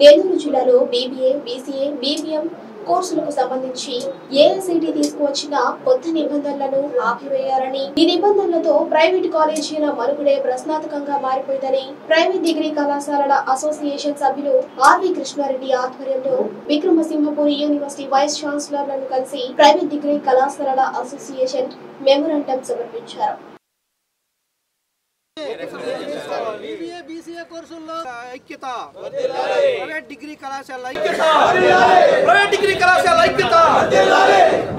నెల్లూరు జిల్లాలో BBA, BCA, BBM కోర్సులకు సంబంధించి ఏఐసిటి తీసుకువచ్చిన కొత్త నిబంధనలను ఆపివేయాలని, ఈ నిబంధనలతో ప్రైవేట్ కాలేజీల మనుగడే ప్రశ్నార్థకంగా మారిపోయిందని ప్రైవేట్ డిగ్రీ కళాశాలల అసోసియేషన్ సభ్యులు ఆర్వి కృష్ణారెడ్డి ఆధ్వర్యంలో విక్రమసింహపురి యూనివర్సిటీ వైస్ ఛాన్సలర్లను కలిసి ప్రైవేట్ డిగ్రీ కళాశాలల అసోసియేషన్ మెమోరాండం సమర్పించారు. बीसीए కోర్సుల్లో ఐక్యత ప్రైవేట్ డిగ్రీ కళాశాల ఐక్యత ప్రైవేట్ డిగ్రీ కళాశాల ఐక్యత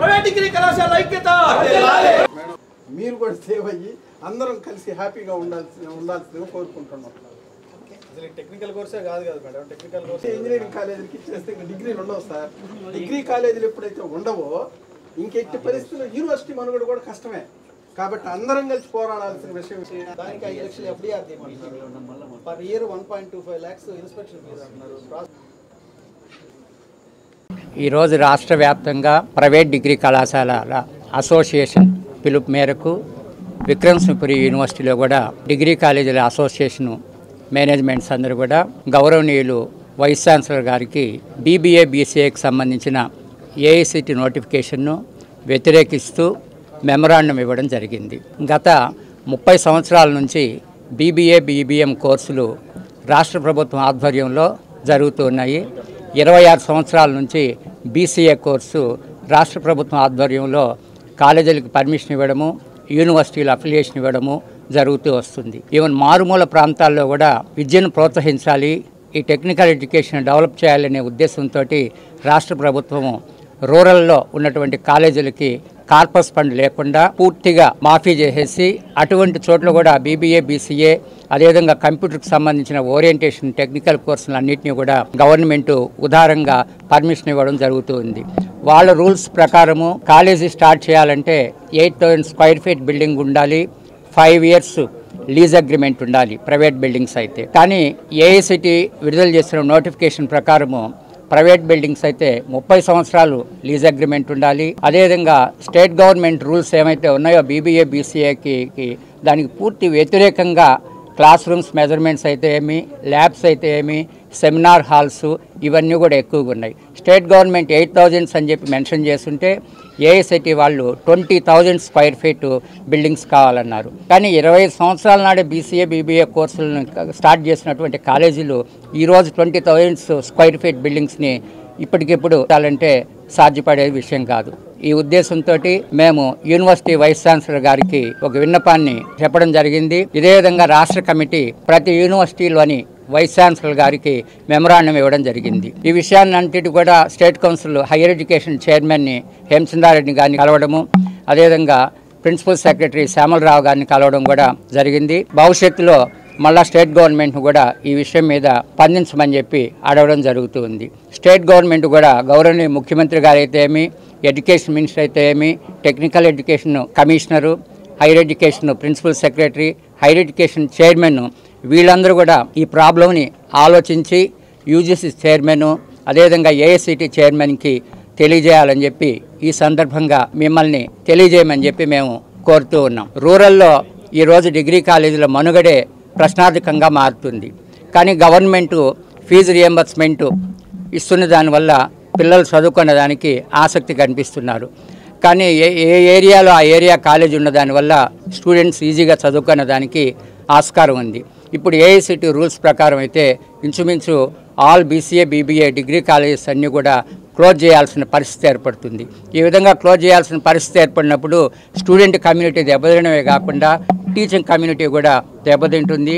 ప్రైవేట్ డిగ్రీ కళాశాల ఐక్యత మేడం మీరు కూడా సేవ్ అయ్యి అందరం కలిసి హ్యాపీగా ఉండాల్సిందిగా కోరుకుంటున్నాం. అసలు టెక్నికల్ కోర్సే కాదు కదా మేడం, టెక్నికల్ కోర్స్ ఇంజనీరింగ్ కాలేజీలకి ఇచ్చేస్తే ఇంకా డిగ్రీలు ఉండవు సార్. డిగ్రీ కాలేజీలు ఎప్పుడైతే ఉండవో ఇంకెట్టి పరిస్థితుల్లో యూనివర్సిటీ మనుగడ కూడా కష్టమే. కాబట్టి అందరం కలిసి పోరాడాల్సిన విషయం. దానికి 5 లక్షలు ఎఫ్డీఆర్ తీయమంటున్నారు. Per year 1.25 lakhs inspection fee అంటున్నారు. ఈరోజు రాష్ట్ర వ్యాప్తంగా ప్రైవేట్ డిగ్రీ కళాశాలల అసోసియేషన్ పిలుపు మేరకు విక్రమసింహపురి యూనివర్సిటీలో కూడా డిగ్రీ కాలేజీల అసోసియేషన్ మేనేజ్మెంట్స్ అందరూ కూడా గౌరవనీయులు వైస్ ఛాన్సలర్ గారికి బీబీఏ, బీసీఏకి సంబంధించిన ఏఐసిటి నోటిఫికేషన్ను వ్యతిరేకిస్తూ మెమరాండం ఇవ్వడం జరిగింది. గత 30 సంవత్సరాల నుంచి బీబీఏ, బీబీఎం కోర్సులు రాష్ట్ర ప్రభుత్వం ఆధ్వర్యంలో జరుగుతున్నాయి. 26 సంవత్సరాల నుంచి బీసీఏ కోర్సు రాష్ట్ర ప్రభుత్వం ఆధ్వర్యంలో కాలేజీలకు పర్మిషన్ ఇవ్వడము, యూనివర్సిటీలు అఫిలియేషన్ ఇవ్వడము జరుగుతూ వస్తుంది. ఈవెన్ మారుమూల ప్రాంతాల్లో కూడా విద్యను ప్రోత్సహించాలి, ఈ టెక్నికల్ ఎడ్యుకేషన్ డెవలప్ చేయాలనే ఉద్దేశంతో రాష్ట్ర ప్రభుత్వము రూరల్లో ఉన్నటువంటి కాలేజీలకి కార్పస్ ఫండ్ లేకుండా పూర్తిగా మాఫీ చేసేసి అటువంటి చోట్ల కూడా బీబీఏ, బీసీఏ అదేవిధంగా కంప్యూటర్కి సంబంధించిన ఓరియంటేషన్ టెక్నికల్ కోర్సులు అన్నింటినీ కూడా గవర్నమెంట్ ఉదారంగా పర్మిషన్ ఇవ్వడం జరుగుతుంది. వాళ్ళ రూల్స్ ప్రకారము కాలేజీ స్టార్ట్ చేయాలంటే 8,000 స్క్వేర్ ఫీట్ బిల్డింగ్ ఉండాలి, 5 years లీజ్ అగ్రిమెంట్ ఉండాలి ప్రైవేట్ బిల్డింగ్స్ అయితే. కానీ ఏఐసిటి విడుదల చేసిన నోటిఫికేషన్ ప్రకారము ప్రైవేట్ బిల్డింగ్స్ అయితే 30 సంవత్సరాలు లీజ్ అగ్రిమెంట్ ఉండాలి. అదేవిధంగా స్టేట్ గవర్నమెంట్ రూల్స్ ఏమైతే ఉన్నాయో బీబీఏ, బీసీఏకి దానికి పూర్తి వ్యతిరేకంగా క్లాస్ రూమ్స్ మెజర్మెంట్స్ అయితే ఏమి, ల్యాబ్స్ అయితే ఏమి, సెమినార్ హాల్స్ ఇవన్నీ కూడా ఎక్కువగా ఉన్నాయి. స్టేట్ గవర్నమెంట్ 8,000 అని చెప్పి మెన్షన్ చేస్తుంటే ఏఐసిటి వాళ్ళు 20,000 స్క్వేర్ ఫీట్ బిల్డింగ్స్ కావాలన్నారు. కానీ 25 సంవత్సరాల నాడే బీసీఏ, బీబీఏ కోర్సులను స్టార్ట్ చేసినటువంటి కాలేజీలు ఈరోజు 20,000 స్క్వేర్ ఫీట్ బిల్డింగ్స్ని ఇప్పటికిప్పుడు చాలంటే సాధ్యపడే విషయం కాదు. ఈ ఉద్దేశంతో మేము యూనివర్సిటీ వైస్ ఛాన్సలర్ గారికి ఒక విన్నపాన్ని చెప్పడం జరిగింది. ఇదే విధంగా రాష్ట్ర కమిటీ ప్రతి యూనివర్సిటీలోని వైస్ ఛాన్సలర్ గారికి మెమరాండం ఇవ్వడం జరిగింది. ఈ విషయాన్ని అంతటి కూడా స్టేట్ కౌన్సిల్ హైయర్ ఎడ్యుకేషన్ చైర్మన్ని హేమచంద్రారెడ్డి గారిని కలవడము, అదేవిధంగా ప్రిన్సిపల్ సెక్రటరీ శ్యామలరావు గారిని కలవడం కూడా జరిగింది. భవిష్యత్తులో మళ్ళా స్టేట్ గవర్నమెంట్ కూడా ఈ విషయం మీద స్పందించమని చెప్పి అడగడం జరుగుతుంది. స్టేట్ గవర్నమెంట్ కూడా గౌరవనీయ ముఖ్యమంత్రి గారు అయితే ఏమి, ఎడ్యుకేషన్ మినిస్టర్ అయితే ఏమి, technical education commissioner, higher education principal secretary, higher education chairman వీళ్ళందరూ కూడా ఈ ప్రాబ్లంని ఆలోచించి యూజీసీ చైర్మన్ అదేవిధంగా ఏఐసిటి చైర్మన్కి తెలియజేయాలని చెప్పి ఈ సందర్భంగా మిమ్మల్ని తెలియజేయమని చెప్పి మేము కోరుతూ ఉన్నాం. రూరల్లో ఈరోజు డిగ్రీ కాలేజీల మనుగడే ప్రశ్నార్థకంగా మారుతుంది. కానీ గవర్నమెంటు ఫీజు రియంబర్స్మెంటు ఇస్తున్న దానివల్ల పిల్లలు చదువుకునే దానికి ఆసక్తి కనిపిస్తున్నారు. కానీ ఏ ఏరియాలో ఆ ఏరియా కాలేజ్ ఉన్న దానివల్ల స్టూడెంట్స్ ఈజీగా చదువుకునే దానికి ఆస్కారం ఉంది. ఇప్పుడు ఏఐసిటి రూల్స్ ప్రకారం అయితే ఇంచుమించు all BCA, BBA degree colleges అన్నీ కూడా క్లోజ్ చేయాల్సిన పరిస్థితి ఏర్పడుతుంది. ఈ విధంగా క్లోజ్ చేయాల్సిన పరిస్థితి ఏర్పడినప్పుడు స్టూడెంట్ కమ్యూనిటీ దెబ్బతినమే కాకుండా టీచింగ్ కమ్యూనిటీ కూడా దెబ్బతింటుంది.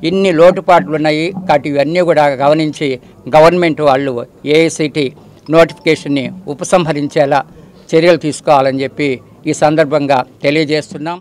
ఇన్ని లోటుపాట్లు ఉన్నాయి కాబట్టి ఇవన్నీ కూడా గమనించి గవర్నమెంట్ వాళ్ళు ఏఐసిటి నోటిఫికేషన్ని ఉపసంహరించేలా చర్యలు తీసుకోవాలని చెప్పి ఈ సందర్భంగా తెలియజేస్తున్నాం.